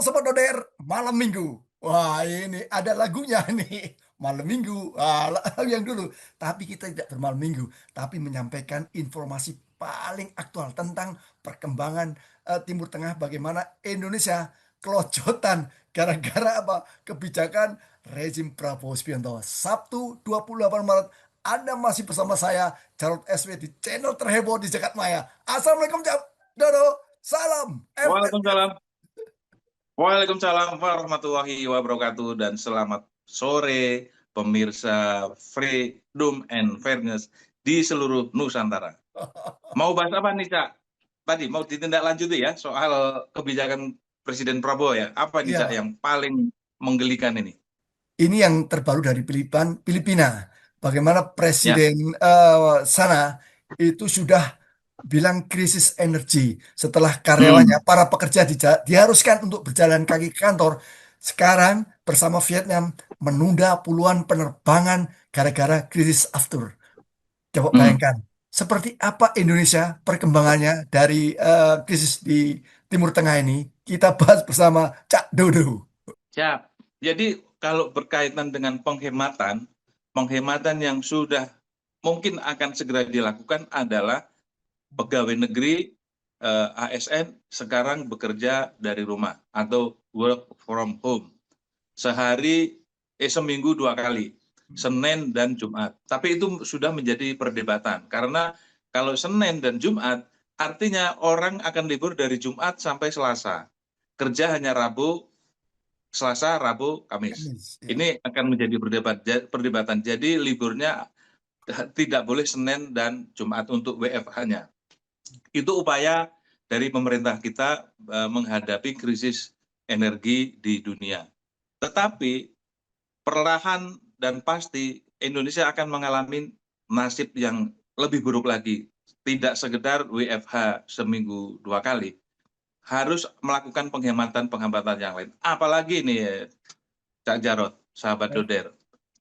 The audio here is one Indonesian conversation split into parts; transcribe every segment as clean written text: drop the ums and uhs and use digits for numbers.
Sobat Doder, malam Minggu. Wah, ini ada lagunya nih. Malam Minggu, lagu yang dulu. Tapi kita tidak bermalam Minggu, tapi menyampaikan informasi paling aktual tentang perkembangan Timur Tengah, bagaimana Indonesia kelojotan gara-gara apa? Kebijakan rezim Prabowo Subianto. Sabtu 28 Maret, Anda masih bersama saya, Jarod SW di channel terheboh di Jagat Maya. Assalamualaikum, Dodo. Salam FFF. Waalaikumsalam. Waalaikumsalam warahmatullahi wabarakatuh dan selamat sore pemirsa Freedom and Fairness di seluruh Nusantara. Mau bahas apa nih, Cak? Tadi mau ditindaklanjuti ya soal kebijakan Presiden Prabowo ya. Apa nih, Cak, Iya, yang paling menggelikan ini? ini yang terbaru dari Filipina. Bagaimana Ya. presiden sana itu sudah bilang krisis energi setelah karyawannya, Hmm. para pekerja diharuskan untuk berjalan kaki ke kantor. Sekarang bersama Vietnam menunda puluhan penerbangan gara-gara krisis aftur. Coba Hmm. bayangkan, seperti apa Indonesia perkembangannya dari krisis di Timur Tengah ini. Kita bahas bersama Cak Dodo. Siap. Jadi kalau berkaitan dengan penghematan, penghematan yang sudah mungkin akan segera dilakukan adalah pegawai negeri ASN sekarang bekerja dari rumah atau work from home. Seminggu 2 kali, Senin dan Jumat. Tapi itu sudah menjadi perdebatan karena kalau Senin dan Jumat artinya orang akan libur dari Jumat sampai Selasa. Kerja hanya Rabu, Selasa, Rabu, Kamis. Kamis, ya. Ini akan menjadi perdebatan. Jadi liburnya tidak boleh Senin dan Jumat untuk WFH-nya. Itu upaya dari pemerintah kita menghadapi krisis energi di dunia. Tetapi perlahan dan pasti Indonesia akan mengalami nasib yang lebih buruk lagi. Tidak sekedar WFH seminggu 2 kali, harus melakukan penghematan-penghematan yang lain. Apalagi nih, Cak Jarot, sahabat Ya. Doder,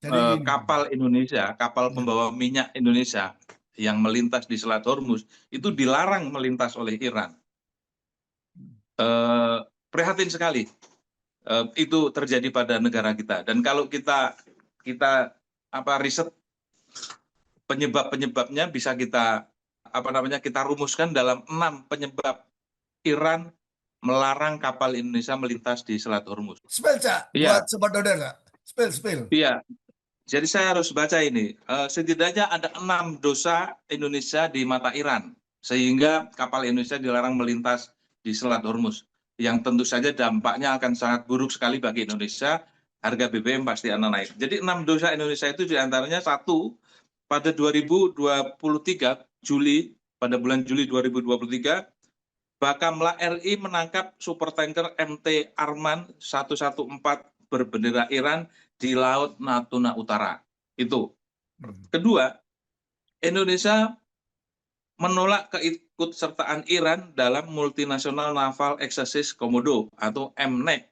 Jadi gini, kapal Indonesia, kapal ya. pembawa minyak Indonesia yang melintas di Selat Hormuz itu dilarang melintas oleh Iran. Prihatin sekali itu terjadi pada negara kita. Dan kalau kita kita riset penyebab-penyebabnya bisa kita rumuskan dalam 6 penyebab Iran melarang kapal Indonesia melintas di Selat Hormuz. Spell, Cak, buat Iya, Sobat Doder, Cak. Spill. iya. Jadi saya harus baca ini. Setidaknya ada 6 dosa Indonesia di mata Iran, sehingga kapal Indonesia dilarang melintas di Selat Hormuz. Yang tentu saja dampaknya akan sangat buruk sekali bagi Indonesia. Harga BBM pasti akan naik. Jadi 6 dosa Indonesia itu diantaranya satu, pada 2023 Juli, pada bulan Juli 2023, Bakamla RI menangkap supertanker MT Arman 114 berbendera Iran di Laut Natuna Utara. Itu. Hmm. Kedua, Indonesia menolak keikutsertaan Iran dalam Multinational Naval Exercise Komodo atau MNEC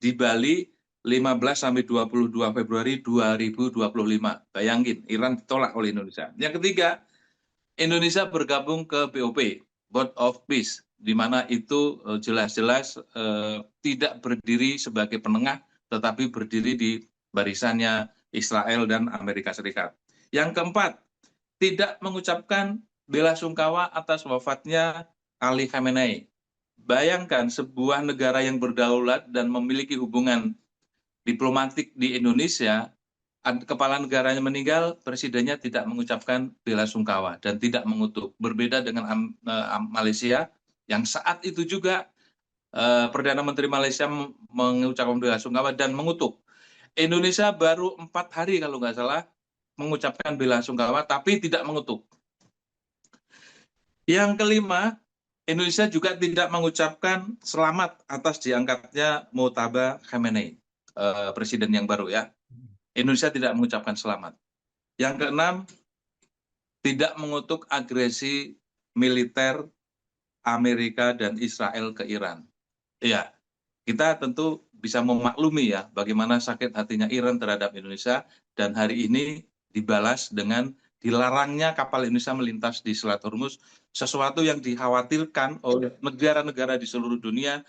di Bali 15 sampai 22 Februari 2025. Bayangin, Iran ditolak oleh Indonesia. Yang ketiga, Indonesia bergabung ke BOP, Board of Peace, di mana itu jelas-jelas tidak berdiri sebagai penengah, tetapi berdiri di barisannya Israel dan Amerika Serikat. Yang keempat, tidak mengucapkan bela sungkawa atas wafatnya Ali Khamenei. Bayangkan sebuah negara yang berdaulat dan memiliki hubungan diplomatik di Indonesia, kepala negaranya meninggal, presidennya tidak mengucapkan bela sungkawa dan tidak mengutuk. Berbeda dengan Malaysia, yang saat itu juga Perdana Menteri Malaysia mengucapkan bela sungkawa dan mengutuk. Indonesia baru 4 hari kalau nggak salah mengucapkan bela sungkawa, tapi tidak mengutuk. Yang kelima, Indonesia juga tidak mengucapkan selamat atas diangkatnya Mojtaba Khamenei, presiden yang baru ya. Indonesia tidak mengucapkan selamat. Yang keenam, tidak mengutuk agresi militer Amerika dan Israel ke Iran. Ya, kita tentu bisa memaklumi ya bagaimana sakit hatinya Iran terhadap Indonesia, dan hari ini dibalas dengan dilarangnya kapal Indonesia melintas di Selat Hormuz, sesuatu yang dikhawatirkan oleh negara-negara di seluruh dunia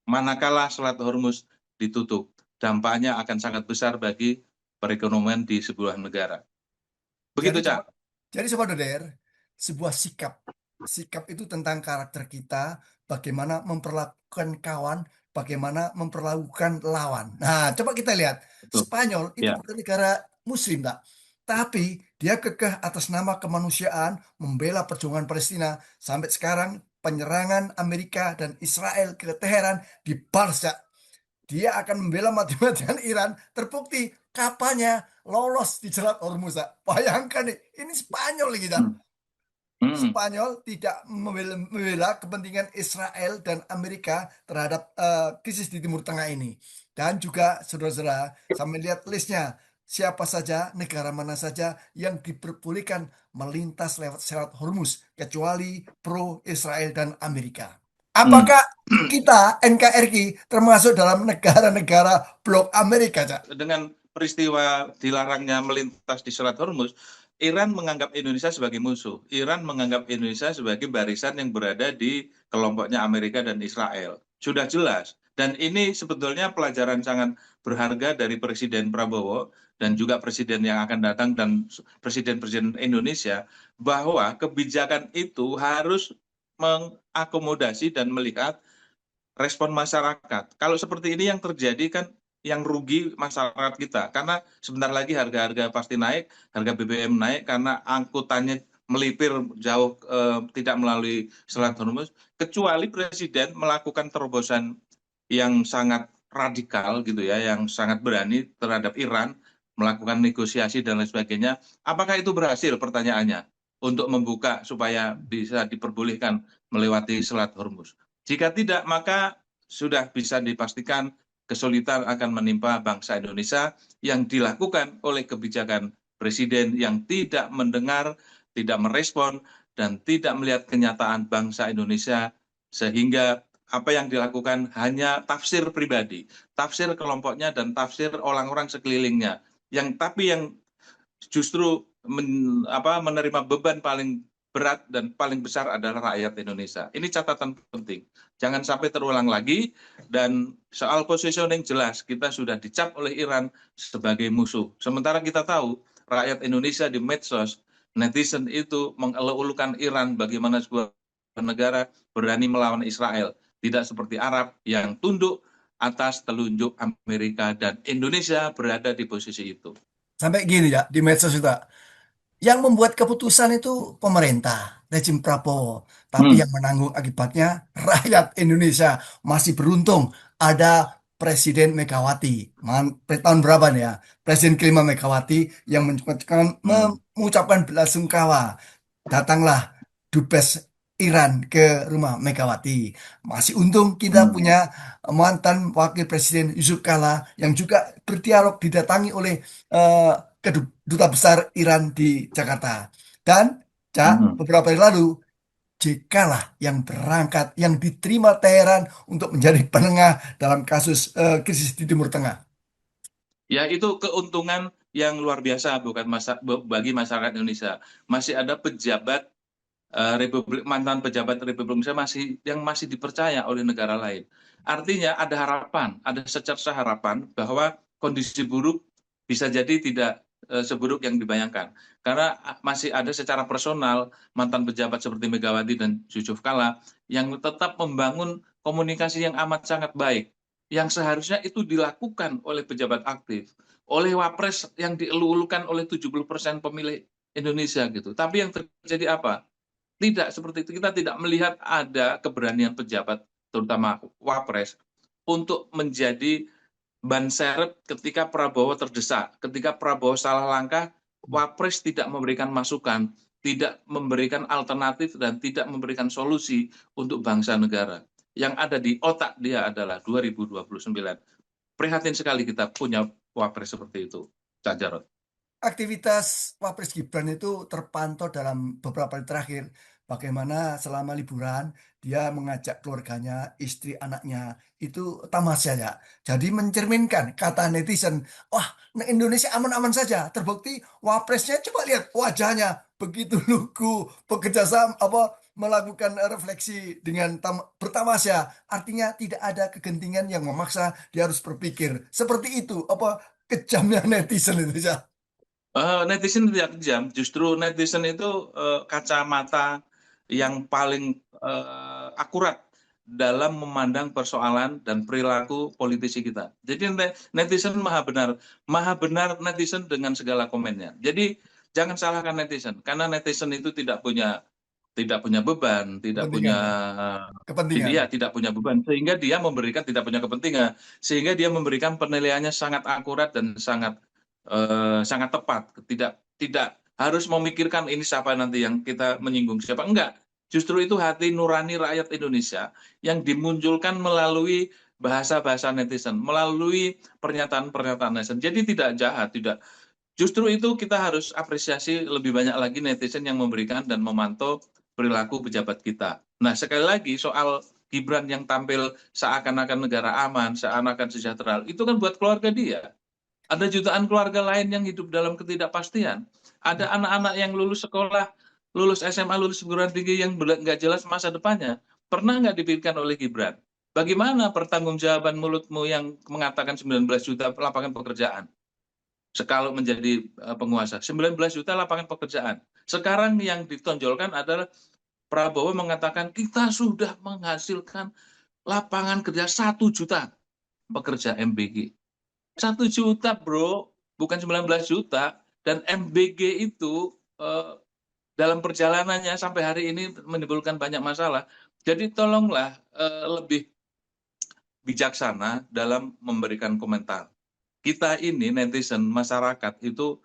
manakala Selat Hormuz ditutup. Dampaknya akan sangat besar bagi perekonomian di sebuah negara. Jadi Begitu, coba, Cak. jadi coba Doder, sebuah sikap, sikap itu tentang karakter kita, bagaimana memperlakukan kawan, bagaimana memperlakukan lawan. Nah, coba kita lihat, Betul. Spanyol itu Ya. bukan negara Muslim, tak? Tapi dia kekeh atas nama kemanusiaan, membela perjuangan Palestina sampai sekarang. Penyerangan Amerika dan Israel ke Teheran dibalas, tak? Dia akan membela mati-matian Iran. Terbukti kapalnya lolos di Selat Hormuz. Bayangkan nih, ini Spanyol kita. Hmm. Hmm. Spanyol tidak membela kepentingan Israel dan Amerika terhadap krisis di Timur Tengah ini. Dan juga saudara-saudara, saya melihat listnya. Siapa saja, negara mana saja yang diperbolehkan melintas lewat Selat Hormuz, kecuali pro-Israel dan Amerika. Hmm. Apakah kita, NKRI, termasuk dalam negara-negara blok Amerika, Cak? Dengan peristiwa dilarangnya melintas di Selat Hormuz, Iran menganggap Indonesia sebagai musuh. Iran menganggap Indonesia sebagai barisan yang berada di kelompoknya Amerika dan Israel. Sudah jelas. Dan ini sebetulnya pelajaran sangat berharga dari Presiden Prabowo dan juga presiden yang akan datang dan presiden-presiden Indonesia, bahwa kebijakan itu harus mengakomodasi dan melihat respon masyarakat. Kalau seperti ini yang terjadi kan yang rugi masyarakat kita, karena sebentar lagi harga-harga pasti naik, harga BBM naik karena angkutannya melipir jauh, tidak melalui Selat Hormuz, kecuali presiden melakukan terobosan yang sangat radikal gitu ya, yang sangat berani terhadap Iran, melakukan negosiasi dan lain sebagainya. Apakah itu berhasil, pertanyaannya, untuk membuka supaya bisa diperbolehkan melewati Selat Hormuz? Jika tidak, maka sudah bisa dipastikan kesulitan akan menimpa bangsa Indonesia yang dilakukan oleh kebijakan presiden yang tidak mendengar, tidak merespon, dan tidak melihat kenyataan bangsa Indonesia, sehingga apa yang dilakukan hanya tafsir pribadi, tafsir kelompoknya, dan tafsir orang-orang sekelilingnya. Tapi yang justru menerima beban paling berat dan paling besar adalah rakyat Indonesia. Ini catatan penting. Jangan sampai terulang lagi, dan soal positioning jelas, kita sudah dicap oleh Iran sebagai musuh. Sementara kita tahu rakyat Indonesia di medsos, netizen itu mengeluh-elukan Iran bagaimana sebuah negara berani melawan Israel. Tidak seperti Arab yang tunduk atas telunjuk Amerika, dan Indonesia berada di posisi itu. Sampai gini ya, di medsos juga. Yang membuat keputusan itu pemerintah, rezim Prabowo. Tapi Hmm. yang menanggung akibatnya rakyat Indonesia. Masih beruntung ada Presiden Megawati. Tahun berapa nih ya? Presiden kelima Megawati yang Hmm. mengucapkan belasungkawa. Datanglah Dubes Iran ke rumah Megawati. Masih untung kita Hmm. punya mantan Wakil Presiden Yusuf Kala yang juga berdialog didatangi oleh eh, Duta Besar Iran di Jakarta. Dan, Cak, Hmm. beberapa hari lalu, JK lah yang berangkat, yang diterima Teheran untuk menjadi penengah dalam kasus krisis di Timur Tengah. Ya, itu keuntungan yang luar biasa bukan bagi masyarakat Indonesia. Masih ada pejabat mantan pejabat Republik Indonesia yang masih dipercaya oleh negara lain. Artinya ada harapan, ada secerca harapan bahwa kondisi buruk bisa jadi tidak seburuk yang dibayangkan. Karena masih ada secara personal mantan pejabat seperti Megawati dan Yusuf Kala yang tetap membangun komunikasi yang amat sangat baik, yang seharusnya itu dilakukan oleh pejabat aktif, oleh wapres yang dielu-elukan oleh 70% pemilih Indonesia gitu. Tapi yang terjadi apa? Tidak seperti itu. Kita tidak melihat ada keberanian pejabat, terutama wapres, untuk menjadi ban serep ketika Prabowo terdesak. Ketika Prabowo salah langkah, wapres tidak memberikan masukan, tidak memberikan alternatif, dan tidak memberikan solusi untuk bangsa negara. Yang ada di otak dia adalah 2029. Prihatin sekali kita punya wapres seperti itu, Cak Jarod. Aktivitas Wapres Gibran itu terpantau dalam beberapa hari terakhir. Bagaimana selama liburan dia mengajak keluarganya, istri, anaknya itu tamasya ya. Jadi mencerminkan kata netizen, wah Indonesia aman-aman saja. Terbukti Wapresnya coba lihat wajahnya begitu lugu, bekerja sama apa melakukan refleksi dengan bertamasya. Artinya tidak ada kegentingan yang memaksa dia harus berpikir. Seperti itu, apa kejamnya netizen itu ya. Netizen tidak kejam, justru netizen itu kacamata yang paling akurat dalam memandang persoalan dan perilaku politisi kita. Jadi netizen maha benar netizen dengan segala komennya. Jadi jangan salahkan netizen, karena netizen itu tidak punya beban, tidak punya Kepentingan ya, kepentingan. dia tidak punya beban, sehingga dia memberikan tidak punya kepentingan, sehingga dia memberikan penilaiannya sangat akurat dan sangat tepat. Tidak harus memikirkan ini siapa nanti yang kita menyinggung siapa, enggak. Justru itu hati nurani rakyat Indonesia yang dimunculkan melalui bahasa-bahasa netizen, melalui pernyataan-pernyataan netizen. Jadi tidak jahat, tidak. Justru itu kita harus apresiasi lebih banyak lagi netizen yang memberikan dan memantau perilaku pejabat kita. Nah, sekali lagi soal Gibran yang tampil seakan-akan negara aman, seakan-akan sejahtera, itu kan buat keluarga dia. Ada jutaan keluarga lain yang hidup dalam ketidakpastian. Ada anak-anak yang lulus sekolah, lulus SMA, lulus perguruan tinggi yang nggak jelas masa depannya. Pernah nggak dipikirkan oleh Gibran? Bagaimana pertanggungjawaban mulutmu yang mengatakan 19 juta lapangan pekerjaan? Kalau menjadi penguasa, 19 juta lapangan pekerjaan. Sekarang yang ditonjolkan adalah Prabowo mengatakan kita sudah menghasilkan lapangan kerja 1 juta pekerja MBG. 1 juta bro, bukan 19 juta. Dan MBG itu dalam perjalanannya sampai hari ini menimbulkan banyak masalah. Jadi tolonglah lebih bijaksana dalam memberikan komentar. Kita ini netizen, masyarakat itu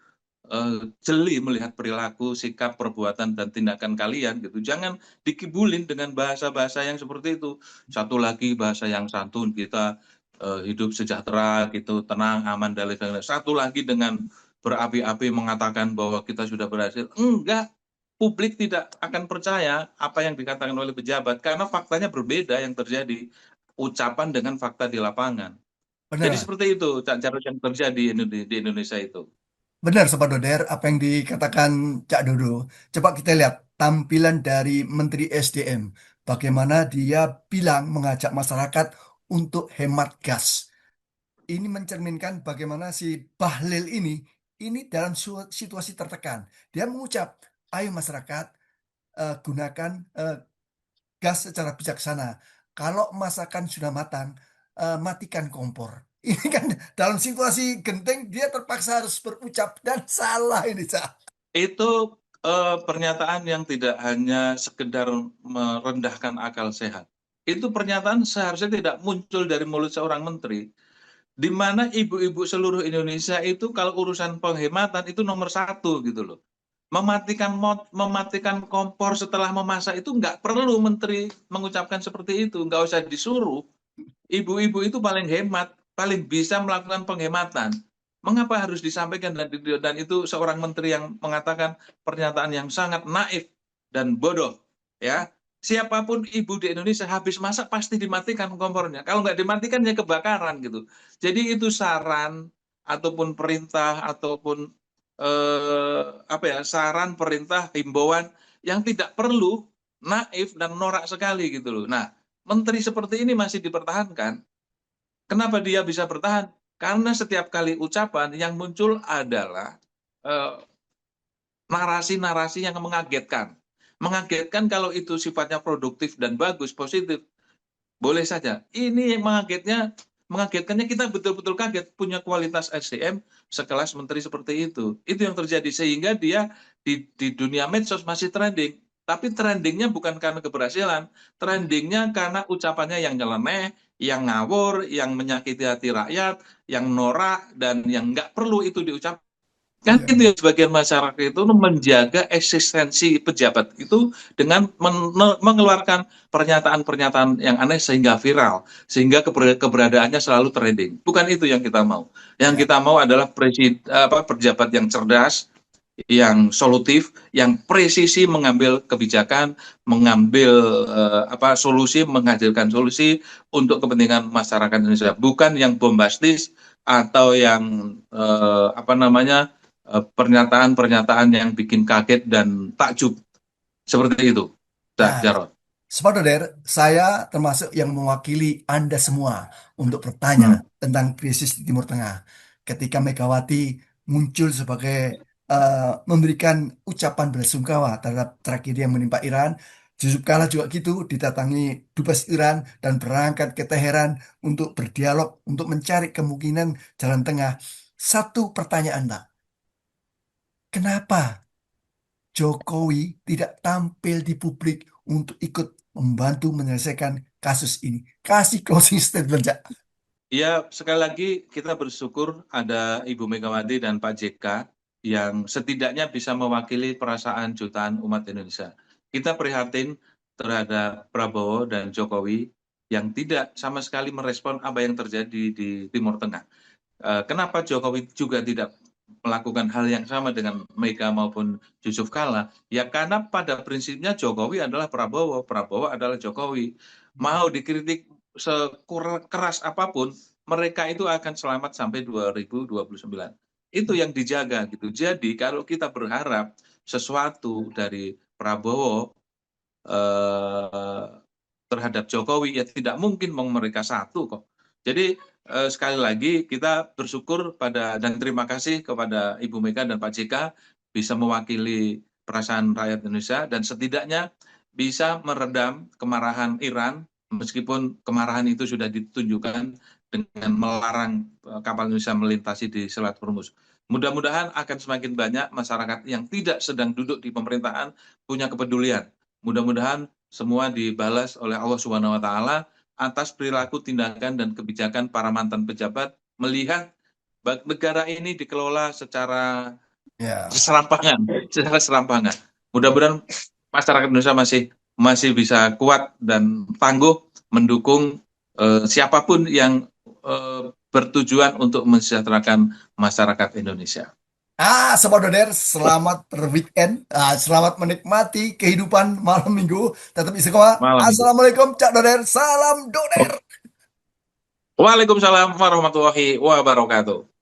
jeli melihat perilaku, sikap, perbuatan, dan tindakan kalian gitu. Jangan dikibulin dengan bahasa-bahasa yang seperti itu. Satu lagi bahasa yang santun, kita hidup sejahtera gitu, tenang, aman, dan lain-lain. Satu lagi dengan berapi-api mengatakan bahwa kita sudah berhasil. Enggak, publik tidak akan percaya apa yang dikatakan oleh pejabat karena faktanya berbeda yang terjadi. Ucapan dengan fakta di lapangan. Jadi Benar. seperti itu cara yang terjadi di Indonesia itu. Benar, Sobat Doder, apa yang dikatakan Cak Dodo. Coba kita lihat tampilan dari Menteri SDM. Bagaimana dia bilang mengajak masyarakat untuk hemat gas. Ini mencerminkan bagaimana si Bahlil ini dalam situasi tertekan. Dia mengucap, ayo masyarakat, gunakan gas secara bijaksana. Kalau masakan sudah matang, matikan kompor. Ini kan dalam situasi genting dia terpaksa harus berucap dan salah ini, Cak. Itu pernyataan yang tidak hanya sekedar merendahkan akal sehat. Itu pernyataan seharusnya tidak muncul dari mulut seorang menteri, di mana ibu-ibu seluruh Indonesia itu kalau urusan penghematan itu nomor satu gitu loh. Mematikan kompor setelah memasak itu nggak perlu menteri mengucapkan seperti itu, nggak usah disuruh. Ibu-ibu itu paling hemat, paling bisa melakukan penghematan. Mengapa harus disampaikan dan itu seorang menteri yang mengatakan pernyataan yang sangat naif dan bodoh, ya. Siapapun ibu di Indonesia habis masak pasti dimatikan kompornya. Kalau nggak dimatikan ya kebakaran gitu. Jadi itu saran ataupun perintah ataupun apa ya, saran, perintah, himbauan yang tidak perlu, naif dan norak sekali gitu loh. Nah, menteri seperti ini masih dipertahankan. Kenapa dia bisa bertahan? Karena setiap kali ucapan yang muncul adalah narasi-narasi yang mengagetkan. Mengagetkan kalau itu sifatnya produktif dan bagus, positif, boleh saja. Ini mengagetkannya kita betul-betul kaget punya kualitas SDM sekelas menteri seperti itu. Itu yang terjadi sehingga dia di dunia medsos masih trending. Tapi trendingnya bukan karena keberhasilan, trendingnya karena ucapannya yang nyeleneh, yang ngawur, yang menyakiti hati rakyat, yang norak, dan yang nggak perlu itu diucapkan. Kan Iya, itu ya sebagian masyarakat itu menjaga eksistensi pejabat itu dengan mengeluarkan pernyataan-pernyataan yang aneh sehingga viral, sehingga keberadaannya selalu trending. Bukan itu yang kita mau. Yang ya, kita mau adalah pejabat yang cerdas, yang solutif, yang presisi mengambil kebijakan, mengambil solusi, menghasilkan solusi untuk kepentingan masyarakat Indonesia, bukan yang bombastis atau yang pernyataan-pernyataan yang bikin kaget dan takjub seperti itu. Dah, Nah, Jarot. Saudara, saya termasuk yang mewakili Anda semua untuk bertanya Hmm. tentang krisis di Timur Tengah. Ketika Megawati muncul sebagai memberikan ucapan belasungkawa terhadap tragedi yang menimpa Iran, Yusuf Kala juga gitu didatangi Dubes Iran dan berangkat ke Teheran untuk berdialog, untuk mencari kemungkinan jalan tengah. Satu pertanyaan, Pak. Kenapa Jokowi tidak tampil di publik untuk ikut membantu menyelesaikan kasus ini? Kasih closing statement, Cak. Ya, sekali lagi kita bersyukur ada Ibu Megawati dan Pak JK yang setidaknya bisa mewakili perasaan jutaan umat Indonesia. Kita prihatin terhadap Prabowo dan Jokowi yang tidak sama sekali merespon apa yang terjadi di Timur Tengah. Kenapa Jokowi juga tidak melakukan hal yang sama dengan Mega maupun Yusuf Kala? Ya karena pada prinsipnya Jokowi adalah Prabowo, Prabowo adalah Jokowi. Mau dikritik sekeras apapun, mereka itu akan selamat sampai 2029. Itu yang dijaga gitu. Jadi kalau kita berharap sesuatu dari Prabowo eh, terhadap Jokowi, ya tidak mungkin mau mereka satu kok. Jadi sekali lagi kita bersyukur pada dan terima kasih kepada Ibu Mega dan Pak JK bisa mewakili perasaan rakyat Indonesia dan setidaknya bisa meredam kemarahan Iran meskipun kemarahan itu sudah ditunjukkan dengan melarang kapal Indonesia melintasi di Selat Hormuz. Mudah-mudahan akan semakin banyak masyarakat yang tidak sedang duduk di pemerintahan punya kepedulian. Mudah-mudahan semua dibalas oleh Allah Subhanahu wa taala atas perilaku, tindakan dan kebijakan para mantan pejabat melihat negara ini dikelola secara Ya. serampangan. Mudah-mudahan masyarakat Indonesia masih bisa kuat dan tangguh mendukung siapapun yang bertujuan untuk mensejahterakan masyarakat Indonesia. Saudara, selamat berweekend. Selamat menikmati kehidupan malam minggu. Tetap istiqomah. Malam itu. Assalamualaikum, Cak Doder. Salam Doder. Waalaikumsalam warahmatullahi wabarakatuh.